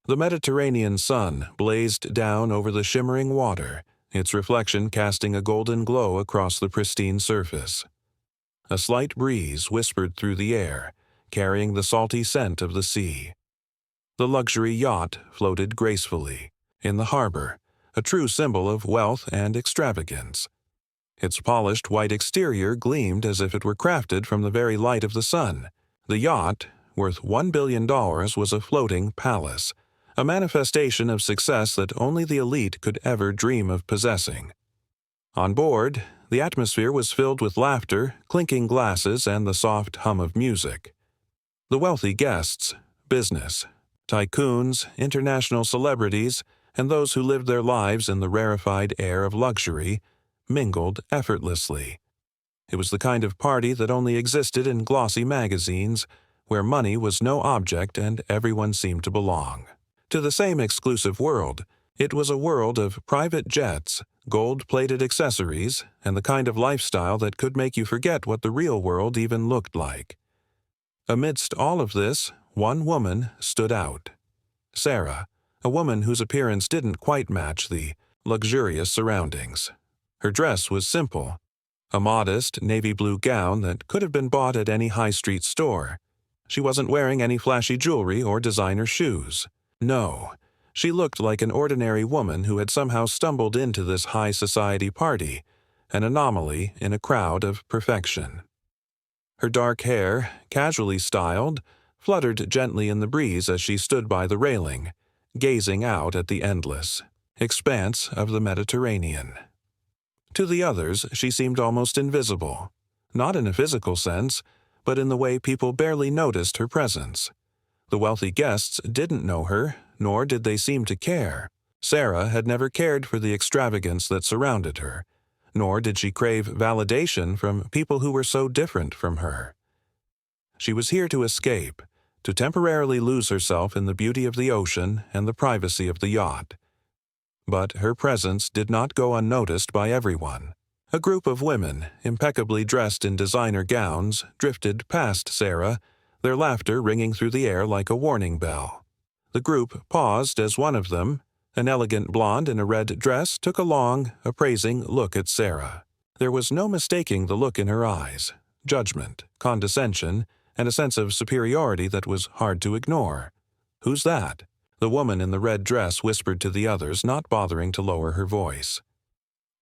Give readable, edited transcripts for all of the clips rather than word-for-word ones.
The Mediterranean sun blazed down over the shimmering water, its reflection casting a golden glow across the pristine surface. A slight breeze whispered through the air, carrying the salty scent of the sea. The luxury yacht floated gracefully in the harbor, a true symbol of wealth and extravagance. Its polished white exterior gleamed as if it were crafted from the very light of the sun. The yacht, worth $1 billion, was a floating palace, a manifestation of success that only the elite could ever dream of possessing. On board, the atmosphere was filled with laughter, clinking glasses, and the soft hum of music. The wealthy guests, business, tycoons, international celebrities, and those who lived their lives in the rarefied air of luxury, mingled effortlessly. It was the kind of party that only existed in glossy magazines, where money was no object and everyone seemed to belong. To the same exclusive world, it was a world of private jets, gold-plated accessories, and the kind of lifestyle that could make you forget what the real world even looked like. Amidst all of this, one woman stood out. Sarah, a woman whose appearance didn't quite match the luxurious surroundings. Her dress was simple, a modest navy blue gown that could have been bought at any high street store. She wasn't wearing any flashy jewelry or designer shoes. No, she looked like an ordinary woman who had somehow stumbled into this high society party, an anomaly in a crowd of perfection. Her dark hair, casually styled, fluttered gently in the breeze as she stood by the railing, gazing out at the endless expanse of the Mediterranean. To the others, she seemed almost invisible, not in a physical sense, but in the way people barely noticed her presence. The wealthy guests didn't know her, nor did they seem to care. Sarah had never cared for the extravagance that surrounded her, nor did she crave validation from people who were so different from her. She was here to escape, to temporarily lose herself in the beauty of the ocean and the privacy of the yacht. But her presence did not go unnoticed by everyone. A group of women, impeccably dressed in designer gowns, drifted past Sarah, their laughter ringing through the air like a warning bell. The group paused as one of them, an elegant blonde in a red dress, took a long, appraising look at Sarah. There was no mistaking the look in her eyes: judgment, condescension, and a sense of superiority that was hard to ignore. "Who's that?" The woman in the red dress whispered to the others, not bothering to lower her voice.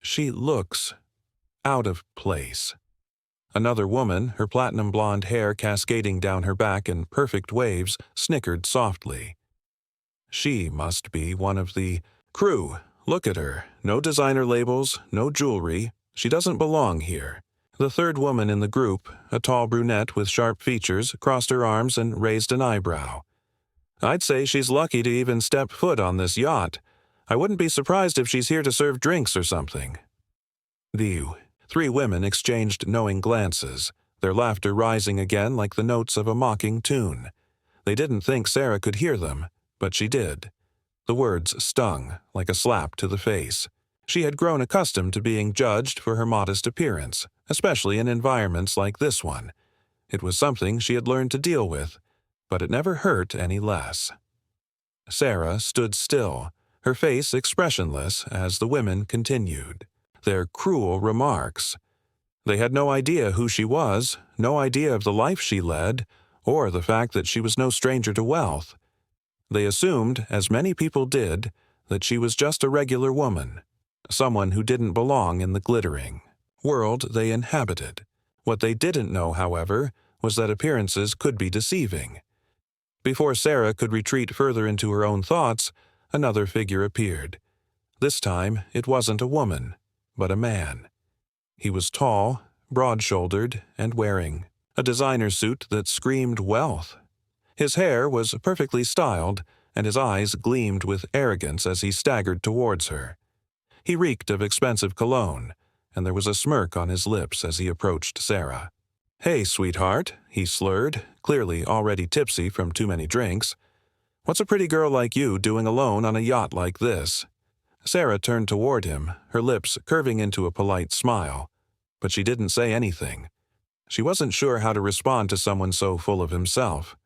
"She looks out of place." Another woman, her platinum blonde hair cascading down her back in perfect waves, snickered softly. "She must be one of the crew. Look at her. No designer labels, no jewelry. She doesn't belong here." The third woman in the group, a tall brunette with sharp features, crossed her arms and raised an eyebrow. "I'd say she's lucky to even step foot on this yacht. I wouldn't be surprised if she's here to serve drinks or something." The three women exchanged knowing glances, their laughter rising again like the notes of a mocking tune. They didn't think Sarah could hear them, but she did. The words stung like a slap to the face. She had grown accustomed to being judged for her modest appearance, especially in environments like this one. It was something she had learned to deal with, but it never hurt any less. Sarah stood still, her face expressionless as the women continued their cruel remarks. They had no idea who she was, no idea of the life she led, or the fact that she was no stranger to wealth. They assumed, as many people did, that she was just a regular woman, someone who didn't belong in the glittering world they inhabited. What they didn't know, however, was that appearances could be deceiving. Before Sarah could retreat further into her own thoughts, another figure appeared. This time, it wasn't a woman, but a man. He was tall, broad-shouldered, and wearing a designer suit that screamed wealth. His hair was perfectly styled, and his eyes gleamed with arrogance as he staggered towards her. He reeked of expensive cologne, and there was a smirk on his lips as he approached Sarah. "Hey, sweetheart," he slurred, clearly already tipsy from too many drinks. "What's a pretty girl like you doing alone on a yacht like this?" Sarah turned toward him, her lips curving into a polite smile, but she didn't say anything. She wasn't sure how to respond to someone so full of himself.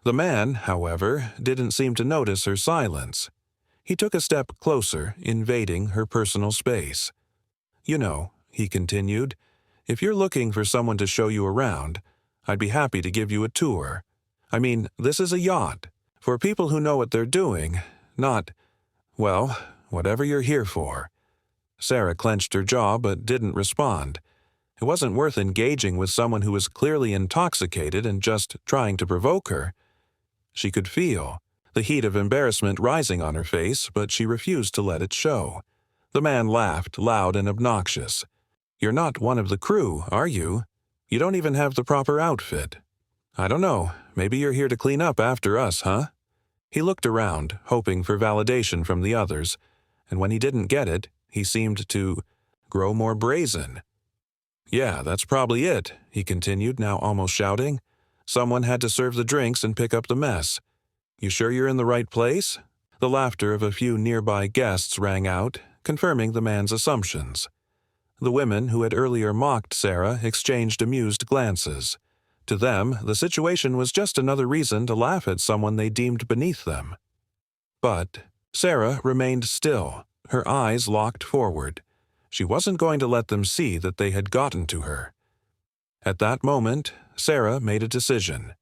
The man, however, didn't seem to notice her silence. He took a step closer, invading her personal space. "You know," he continued, "if you're looking for someone to show you around, I'd be happy to give you a tour. I mean, this is a yacht, for people who know what they're doing, not, well, whatever you're here for." Sarah clenched her jaw but didn't respond. It wasn't worth engaging with someone who was clearly intoxicated and just trying to provoke her. She could feel the heat of embarrassment rising on her face, but she refused to let it show. The man laughed, loud and obnoxious. "You're not one of the crew, are you? You don't even have the proper outfit. I don't know, maybe you're here to clean up after us, huh?" He looked around, hoping for validation from the others, and when he didn't get it, he seemed to grow more brazen. "Yeah, that's probably it," he continued, now almost shouting. "Someone had to serve the drinks and pick up the mess. You sure you're in the right place?" The laughter of a few nearby guests rang out, confirming the man's assumptions. The women who had earlier mocked Sarah exchanged amused glances. To them, the situation was just another reason to laugh at someone they deemed beneath them. But Sarah remained still, her eyes locked forward. She wasn't going to let them see that they had gotten to her. At that moment, Sarah made a decision.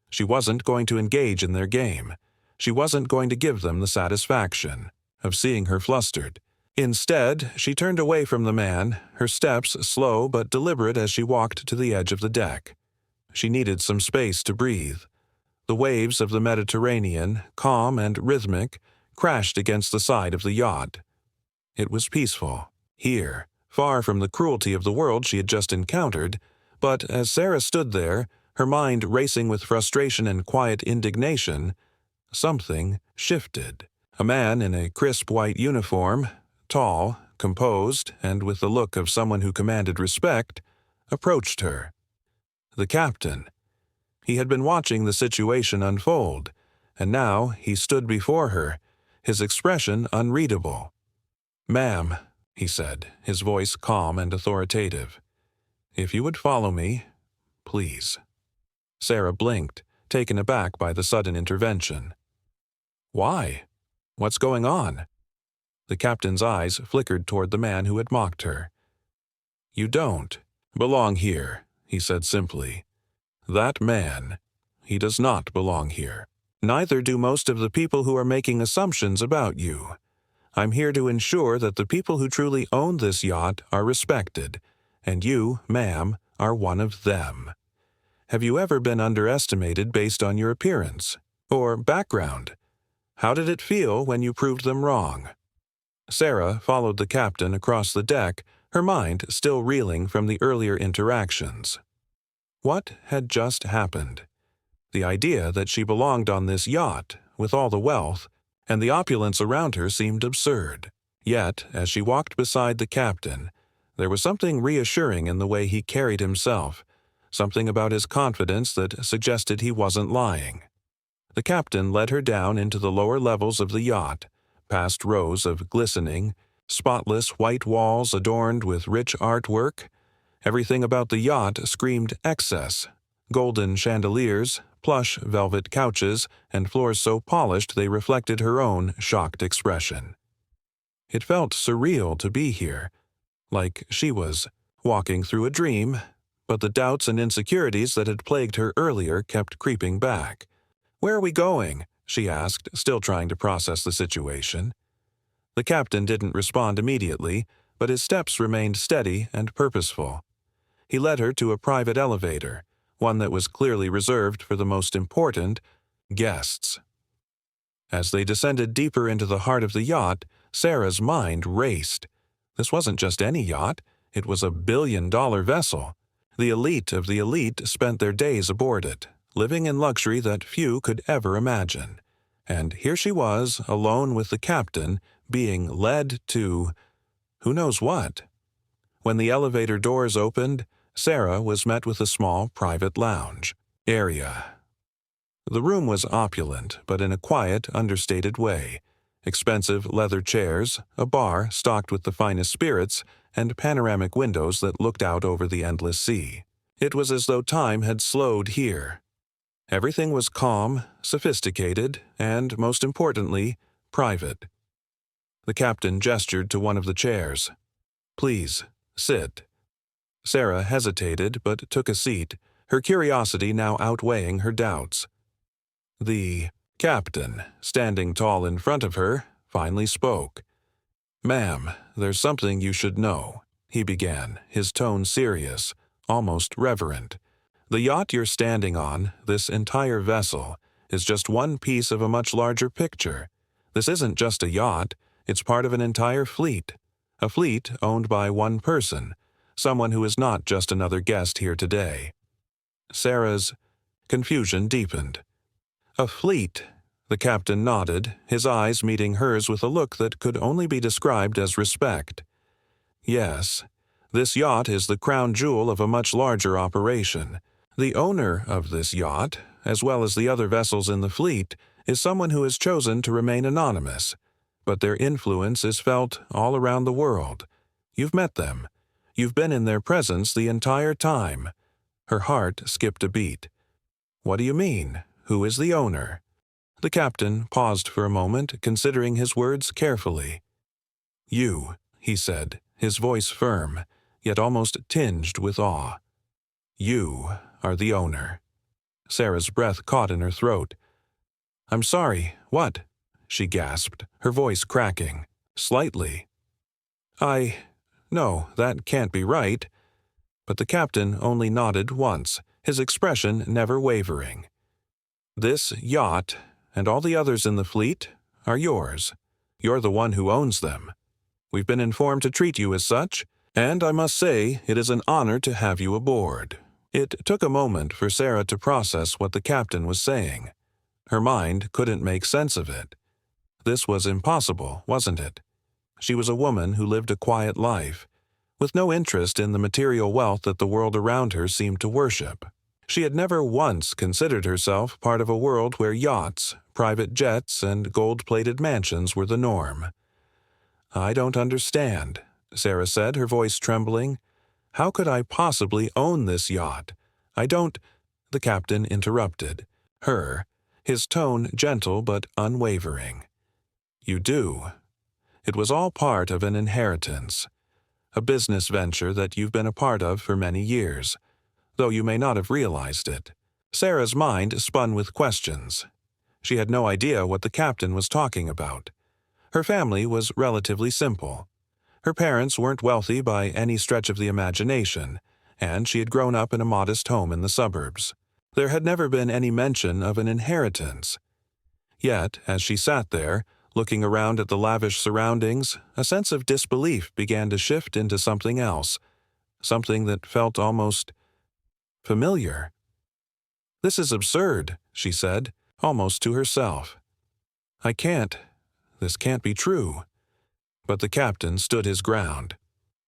She wasn't going to engage in their game. She wasn't going to give them the satisfaction of seeing her flustered. Instead, she turned away from the man, her steps slow but deliberate as she walked to the edge of the deck. She needed some space to breathe. The waves of the Mediterranean, calm and rhythmic, crashed against the side of the yacht. It was peaceful, here, far from the cruelty of the world she had just encountered, but as Sarah stood there, her mind racing with frustration and quiet indignation, something shifted. A man in a crisp white uniform, tall, composed, and with the look of someone who commanded respect, approached her. The captain. He had been watching the situation unfold, and now he stood before her, his expression unreadable. "Ma'am," he said, his voice calm and authoritative, "if you would follow me, please." Sarah blinked, taken aback by the sudden intervention. "Why? What's going on?" The captain's eyes flickered toward the man who had mocked her. "You don't belong here," he said simply. "That man, he does not belong here. Neither do most of the people who are making assumptions about you. I'm here to ensure that the people who truly own this yacht are respected, and you, ma'am, are one of them. Have you ever been underestimated based on your appearance or background? How did it feel when you proved them wrong?" Sarah followed the captain across the deck, her mind still reeling from the earlier interactions. What had just happened? The idea that she belonged on this yacht, with all the wealth, and the opulence around her seemed absurd. Yet, as she walked beside the captain, there was something reassuring in the way he carried himself, something about his confidence that suggested he wasn't lying. The captain led her down into the lower levels of the yacht, past rows of glistening, spotless white walls adorned with rich artwork. Everything about the yacht screamed excess. Golden chandeliers, plush velvet couches, and floors so polished they reflected her own shocked expression. It felt surreal to be here, like she was walking through a dream, but the doubts and insecurities that had plagued her earlier kept creeping back. "Where are we going?" she asked, still trying to process the situation. The captain didn't respond immediately, but his steps remained steady and purposeful. He led her to a private elevator, one that was clearly reserved for the most important guests. As they descended deeper into the heart of the yacht, Sarah's mind raced. This wasn't just any yacht, it was a billion-dollar vessel. The elite of the elite spent their days aboard it, living in luxury that few could ever imagine. And here she was, alone with the captain, being led to who knows what. When the elevator doors opened, Sarah was met with a small private lounge area. The room was opulent, but in a quiet, understated way. Expensive leather chairs, a bar stocked with the finest spirits, and panoramic windows that looked out over the endless sea. It was as though time had slowed here. Everything was calm, sophisticated, and, most importantly, private. The captain gestured to one of the chairs. "Please, sit." Sarah hesitated but took a seat, her curiosity now outweighing her doubts. The captain, standing tall in front of her, finally spoke. "Ma'am, there's something you should know," he began, his tone serious, almost reverent. "The yacht you're standing on, this entire vessel, is just one piece of a much larger picture. This isn't just a yacht, it's part of an entire fleet. A fleet owned by one person, someone who is not just another guest here today." Sarah's confusion deepened. "A fleet?" The captain nodded, his eyes meeting hers with a look that could only be described as respect. "Yes, this yacht is the crown jewel of a much larger operation. The owner of this yacht, as well as the other vessels in the fleet, is someone who has chosen to remain anonymous, but their influence is felt all around the world. You've met them. You've been in their presence the entire time." Her heart skipped a beat. "What do you mean? Who is the owner?" The captain paused for a moment, considering his words carefully. "You," he said, his voice firm, yet almost tinged with awe. "You are the owner." Sarah's breath caught in her throat. "I'm sorry, what?" she gasped, her voice cracking. "Slightly." No, that can't be right." But the captain only nodded once, his expression never wavering. "This yacht, and all the others in the fleet, are yours. You're the one who owns them. We've been informed to treat you as such, and I must say it is an honor to have you aboard." It took a moment for Sarah to process what the captain was saying. Her mind couldn't make sense of it. This was impossible, wasn't it? She was a woman who lived a quiet life, with no interest in the material wealth that the world around her seemed to worship. She had never once considered herself part of a world where yachts, private jets, and gold-plated mansions were the norm. "I don't understand," Sarah said, her voice trembling. "How could I possibly own this yacht? I don't—" The captain interrupted. Her, his tone gentle but unwavering. "You do. It was all part of an inheritance. A business venture that you've been a part of for many years, though you may not have realized it." Sarah's mind spun with questions. She had no idea what the captain was talking about. Her family was relatively simple. Her parents weren't wealthy by any stretch of the imagination, and she had grown up in a modest home in the suburbs. There had never been any mention of an inheritance. Yet, as she sat there, looking around at the lavish surroundings, a sense of disbelief began to shift into something else, something that felt almost familiar. "This is absurd," she said, almost to herself. This can't be true." But the captain stood his ground.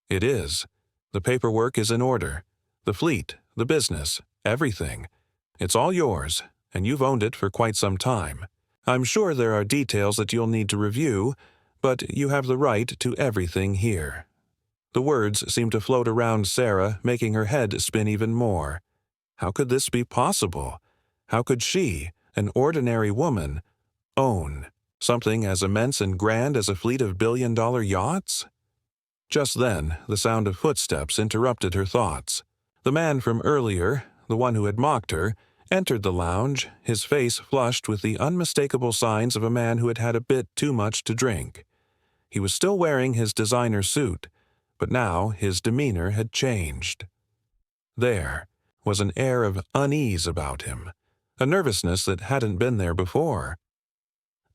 "It is. The paperwork is in order. The fleet, the business, everything. It's all yours, and you've owned it for quite some time. I'm sure there are details that you'll need to review, but you have the right to everything here." The words seemed to float around Sarah, making her head spin even more. How could this be possible? How could she, an ordinary woman, own something as immense and grand as a fleet of billion-dollar yachts? Just then, the sound of footsteps interrupted her thoughts. The man from earlier, the one who had mocked her, entered the lounge, his face flushed with the unmistakable signs of a man who had had a bit too much to drink. He was still wearing his designer suit, but now his demeanor had changed. There was an air of unease about him, a nervousness that hadn't been there before.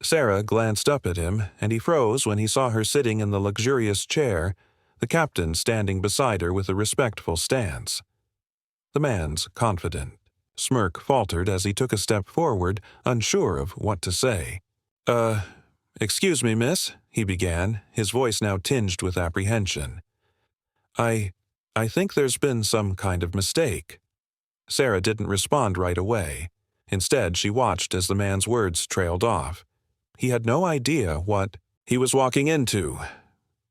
Sarah glanced up at him, and he froze when he saw her sitting in the luxurious chair, the captain standing beside her with a respectful stance. The man's confident smirk faltered as he took a step forward, unsure of what to say. Excuse me, miss," he began, his voice now tinged with apprehension. I think there's been some kind of mistake." Sarah didn't respond right away. Instead, she watched as the man's words trailed off. He had no idea what he was walking into.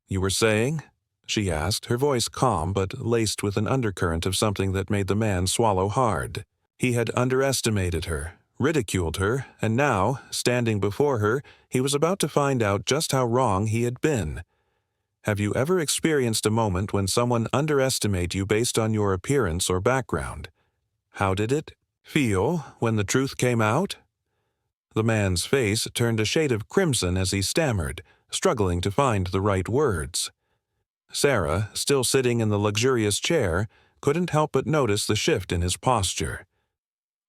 "You were saying?" she asked, her voice calm but laced with an undercurrent of something that made the man swallow hard. He had underestimated her, ridiculed her, and now, standing before her, he was about to find out just how wrong he had been. Have you ever experienced a moment when someone underestimated you based on your appearance or background? How did it feel when the truth came out? The man's face turned a shade of crimson as he stammered, struggling to find the right words. Sarah, still sitting in the luxurious chair, couldn't help but notice the shift in his posture.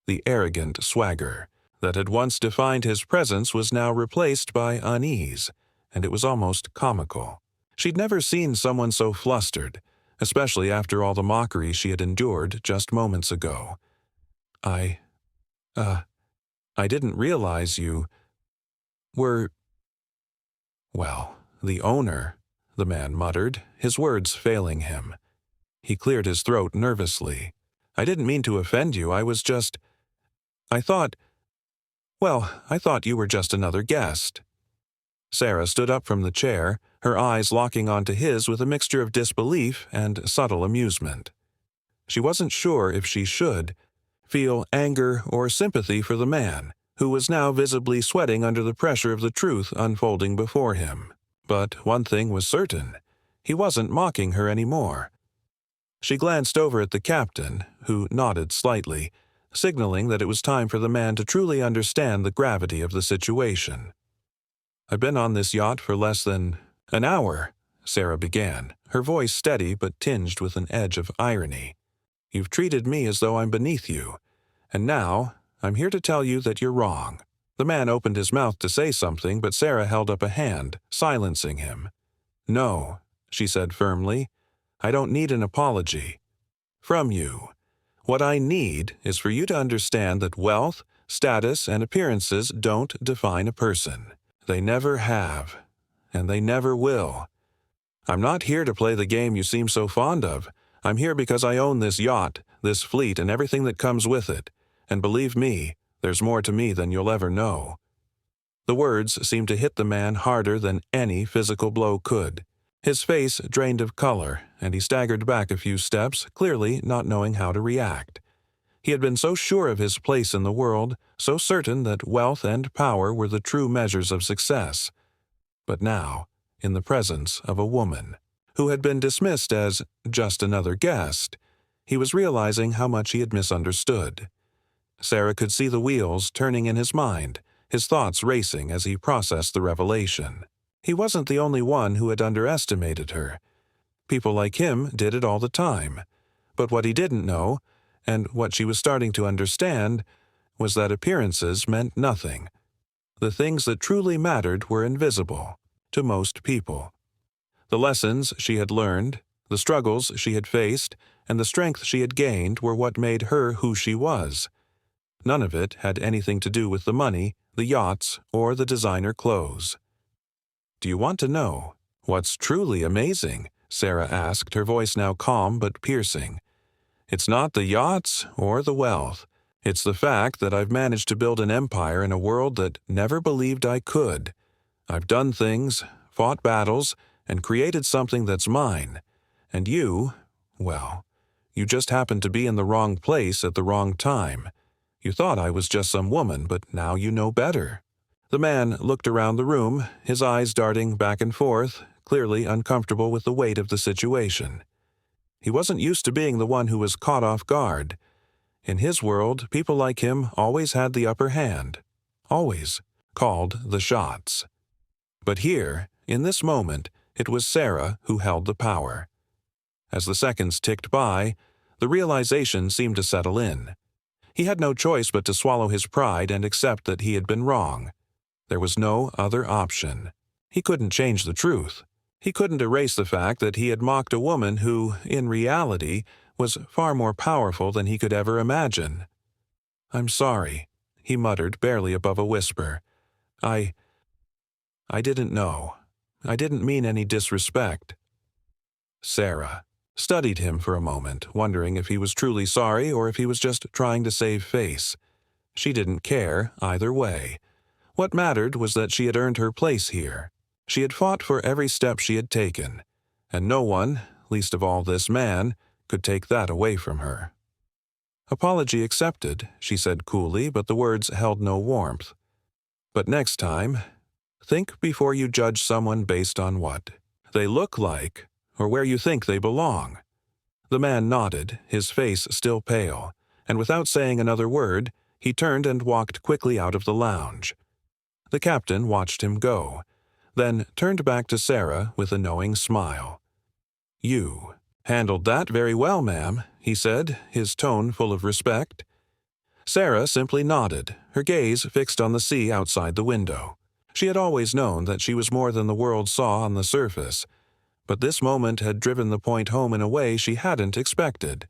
The arrogant swagger that had once defined his presence was now replaced by unease, and it was almost comical. She'd never seen someone so flustered, especially after all the mockery she had endured just moments ago. I didn't realize you were... Well, the owner, the man muttered, his words failing him. He cleared his throat nervously. I didn't mean to offend you, I thought you were just another guest. Sarah stood up from the chair, her eyes locking onto his with a mixture of disbelief and subtle amusement. She wasn't sure if she should feel anger or sympathy for the man, who was now visibly sweating under the pressure of the truth unfolding before him. But one thing was certain, he wasn't mocking her anymore. She glanced over at the captain, who nodded slightly, signaling that it was time for the man to truly understand the gravity of the situation. I've been on this yacht for less than an hour, Sarah began, her voice steady but tinged with an edge of irony. You've treated me as though I'm beneath you, and now I'm here to tell you that you're wrong. The man opened his mouth to say something, but Sarah held up a hand, silencing him. No, she said firmly, I don't need an apology from you. What I need is for you to understand that wealth, status, and appearances don't define a person. They never have, and they never will. I'm not here to play the game you seem so fond of. I'm here because I own this yacht, this fleet, and everything that comes with it. And believe me, there's more to me than you'll ever know. The words seemed to hit the man harder than any physical blow could. His face drained of color, and he staggered back a few steps, clearly not knowing how to react. He had been so sure of his place in the world, so certain that wealth and power were the true measures of success. But now, in the presence of a woman, who had been dismissed as just another guest, he was realizing how much he had misunderstood. Sarah could see the wheels turning in his mind, his thoughts racing as he processed the revelation. He wasn't the only one who had underestimated her. People like him did it all the time. But what he didn't know, and what she was starting to understand, was that appearances meant nothing. The things that truly mattered were invisible to most people. The lessons she had learned, the struggles she had faced, and the strength she had gained were what made her who she was. None of it had anything to do with the money, the yachts, or the designer clothes. Do you want to know what's truly amazing? Sarah asked, her voice now calm but piercing. It's not the yachts or the wealth. It's the fact that I've managed to build an empire in a world that never believed I could. I've done things, fought battles, and created something that's mine. And you, well, you just happened to be in the wrong place at the wrong time. You thought I was just some woman, but now you know better. The man looked around the room, his eyes darting back and forth, clearly uncomfortable with the weight of the situation. He wasn't used to being the one who was caught off guard. In his world, people like him always had the upper hand, always called the shots. But here, in this moment, it was Sarah who held the power. As the seconds ticked by, the realization seemed to settle in. He had no choice but to swallow his pride and accept that he had been wrong. There was no other option. He couldn't change the truth. He couldn't erase the fact that he had mocked a woman who, in reality, was far more powerful than he could ever imagine. I'm sorry, he muttered barely above a whisper. I didn't know. I didn't mean any disrespect. Sarah studied him for a moment, wondering if he was truly sorry or if he was just trying to save face. She didn't care either way. What mattered was that she had earned her place here. She had fought for every step she had taken, and no one, least of all this man, could take that away from her. "Apology accepted," she said coolly, but the words held no warmth. "But next time, think before you judge someone based on what they look like or where you think they belong." The man nodded, his face still pale, and without saying another word, he turned and walked quickly out of the lounge. The captain watched him go, then turned back to Sarah with a knowing smile. "You handled that very well, ma'am," he said, his tone full of respect. Sarah simply nodded, her gaze fixed on the sea outside the window. She had always known that she was more than the world saw on the surface, but this moment had driven the point home in a way she hadn't expected.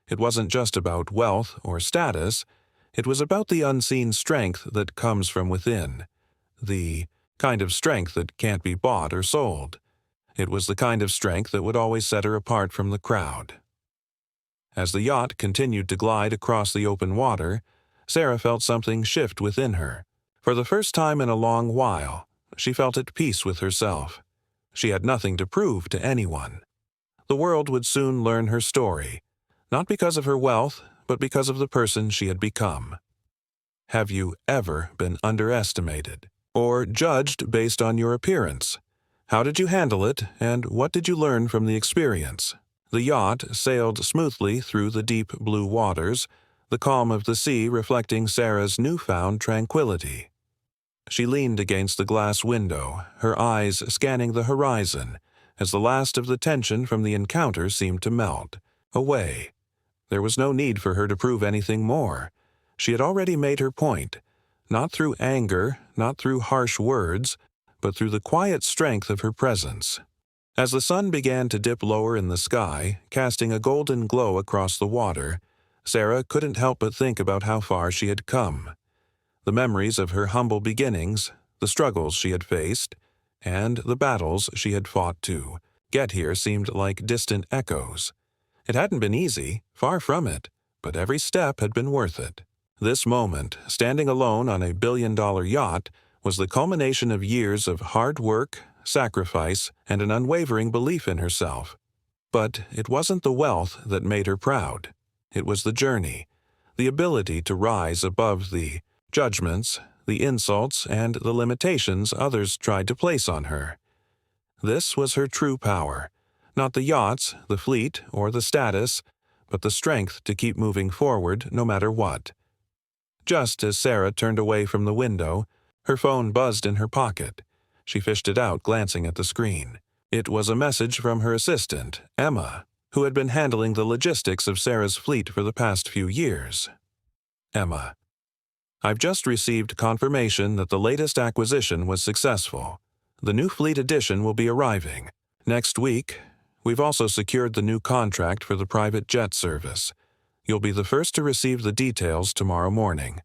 It wasn't just about wealth or status, it was about the unseen strength that comes from within. The kind of strength that can't be bought or sold. It was the kind of strength that would always set her apart from the crowd. As the yacht continued to glide across the open water, Sarah felt something shift within her. For the first time in a long while, she felt at peace with herself. She had nothing to prove to anyone. The world would soon learn her story, not because of her wealth, but because of the person she had become. Have you ever been underestimated or judged based on your appearance? How did you handle it, and what did you learn from the experience? The yacht sailed smoothly through the deep blue waters, the calm of the sea reflecting Sarah's newfound tranquility. She leaned against the glass window, her eyes scanning the horizon, as the last of the tension from the encounter seemed to melt away. There was no need for her to prove anything more. She had already made her point, not through anger, not through harsh words, but through the quiet strength of her presence. As the sun began to dip lower in the sky, casting a golden glow across the water, Sarah couldn't help but think about how far she had come. The memories of her humble beginnings, the struggles she had faced, and the battles she had fought to get here seemed like distant echoes. It hadn't been easy, far from it, but every step had been worth it. This moment, standing alone on a billion-dollar yacht, was the culmination of years of hard work, sacrifice, and an unwavering belief in herself. But it wasn't the wealth that made her proud. It was the journey, the ability to rise above the judgments, the insults, and the limitations others tried to place on her. This was her true power, not the yachts, the fleet, or the status, but the strength to keep moving forward no matter what. Just as Sarah turned away from the window, her phone buzzed in her pocket. She fished it out, glancing at the screen. It was a message from her assistant, Emma, who had been handling the logistics of Sarah's fleet for the past few years. Emma: "I've just received confirmation that the latest acquisition was successful. The new fleet edition will be arriving next week. We've also secured the new contract for the private jet service. You'll be the first to receive the details tomorrow morning."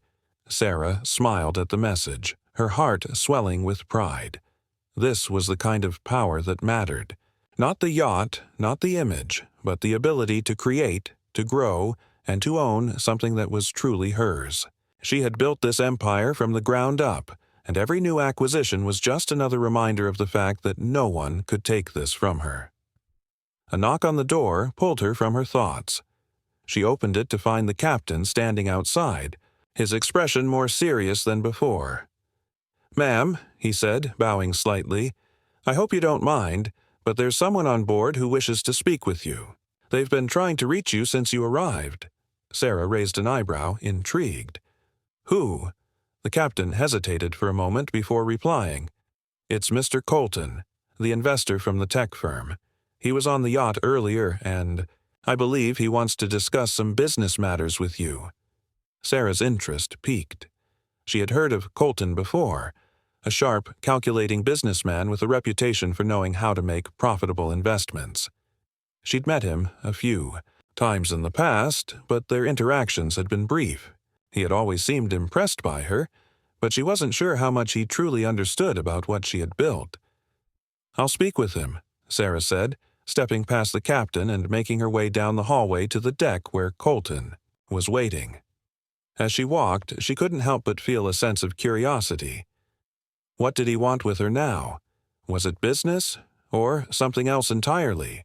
Sarah smiled at the message, her heart swelling with pride. This was the kind of power that mattered. Not the yacht, not the image, but the ability to create, to grow, and to own something that was truly hers. She had built this empire from the ground up, and every new acquisition was just another reminder of the fact that no one could take this from her. A knock on the door pulled her from her thoughts. She opened it to find the captain standing outside, his expression more serious than before. "Ma'am," he said, bowing slightly, "I hope you don't mind, but there's someone on board who wishes to speak with you. They've been trying to reach you since you arrived." Sarah raised an eyebrow, intrigued. "Who?" The captain hesitated for a moment before replying. "It's Mr. Colton, the investor from the tech firm. He was on the yacht earlier, and I believe he wants to discuss some business matters with you." Sarah's interest piqued. She had heard of Colton before, a sharp, calculating businessman with a reputation for knowing how to make profitable investments. She'd met him a few times in the past, but their interactions had been brief. He had always seemed impressed by her, but she wasn't sure how much he truly understood about what she had built. "I'll speak with him," Sarah said, stepping past the captain and making her way down the hallway to the deck where Colton was waiting. As she walked, she couldn't help but feel a sense of curiosity. What did he want with her now? Was it business, or something else entirely?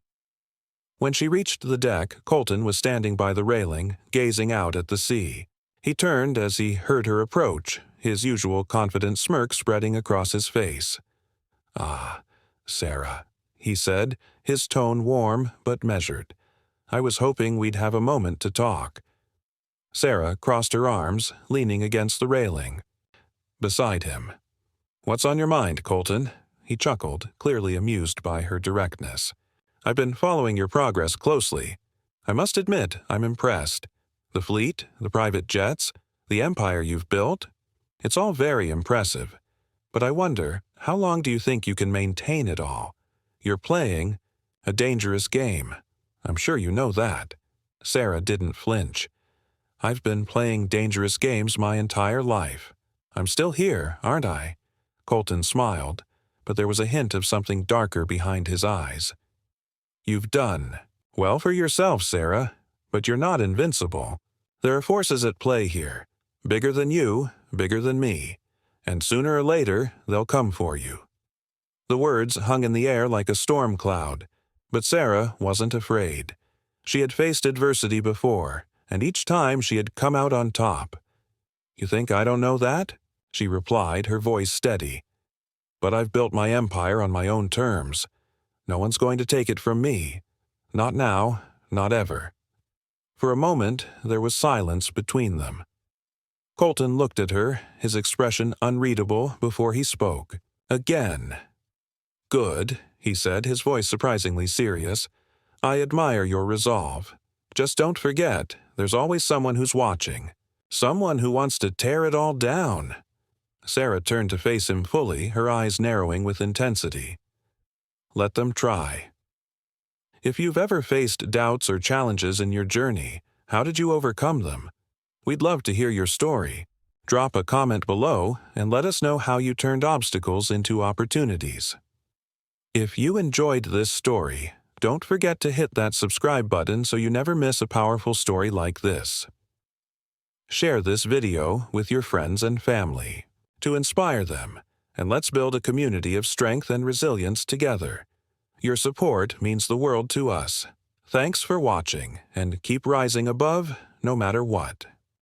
When she reached the deck, Colton was standing by the railing, gazing out at the sea. He turned as he heard her approach, his usual confident smirk spreading across his face. "Ah, Sarah," he said, his tone warm but measured. "I was hoping we'd have a moment to talk." Sarah crossed her arms, leaning against the railing beside him. "What's on your mind, Colton?" He chuckled, clearly amused by her directness. "I've been following your progress closely. I must admit, I'm impressed. The fleet, the private jets, the empire you've built, it's all very impressive. But I wonder, how long do you think you can maintain it all? You're playing a dangerous game. I'm sure you know that." Sarah didn't flinch. "I've been playing dangerous games my entire life. I'm still here, aren't I?" Colton smiled, but there was a hint of something darker behind his eyes. "You've done well for yourself, Sarah, but you're not invincible. There are forces at play here, bigger than you, bigger than me, and sooner or later they'll come for you." The words hung in the air like a storm cloud, but Sarah wasn't afraid. She had faced adversity before, and each time she had come out on top. "You think I don't know that?" she replied, her voice steady. "But I've built my empire on my own terms. No one's going to take it from me. Not now, not ever." For a moment, there was silence between them. Colton looked at her, his expression unreadable, before he spoke. Again. "Good," he said, his voice surprisingly serious. "I admire your resolve. Just don't forget, there's always someone who's watching. Someone who wants to tear it all down." Sarah turned to face him fully, her eyes narrowing with intensity. "Let them try." If you've ever faced doubts or challenges in your journey, how did you overcome them? We'd love to hear your story. Drop a comment below and let us know how you turned obstacles into opportunities. If you enjoyed this story, don't forget to hit that subscribe button so you never miss a powerful story like this. Share this video with your friends and family to inspire them, and let's build a community of strength and resilience together. Your support means the world to us. Thanks for watching, and keep rising above no matter what.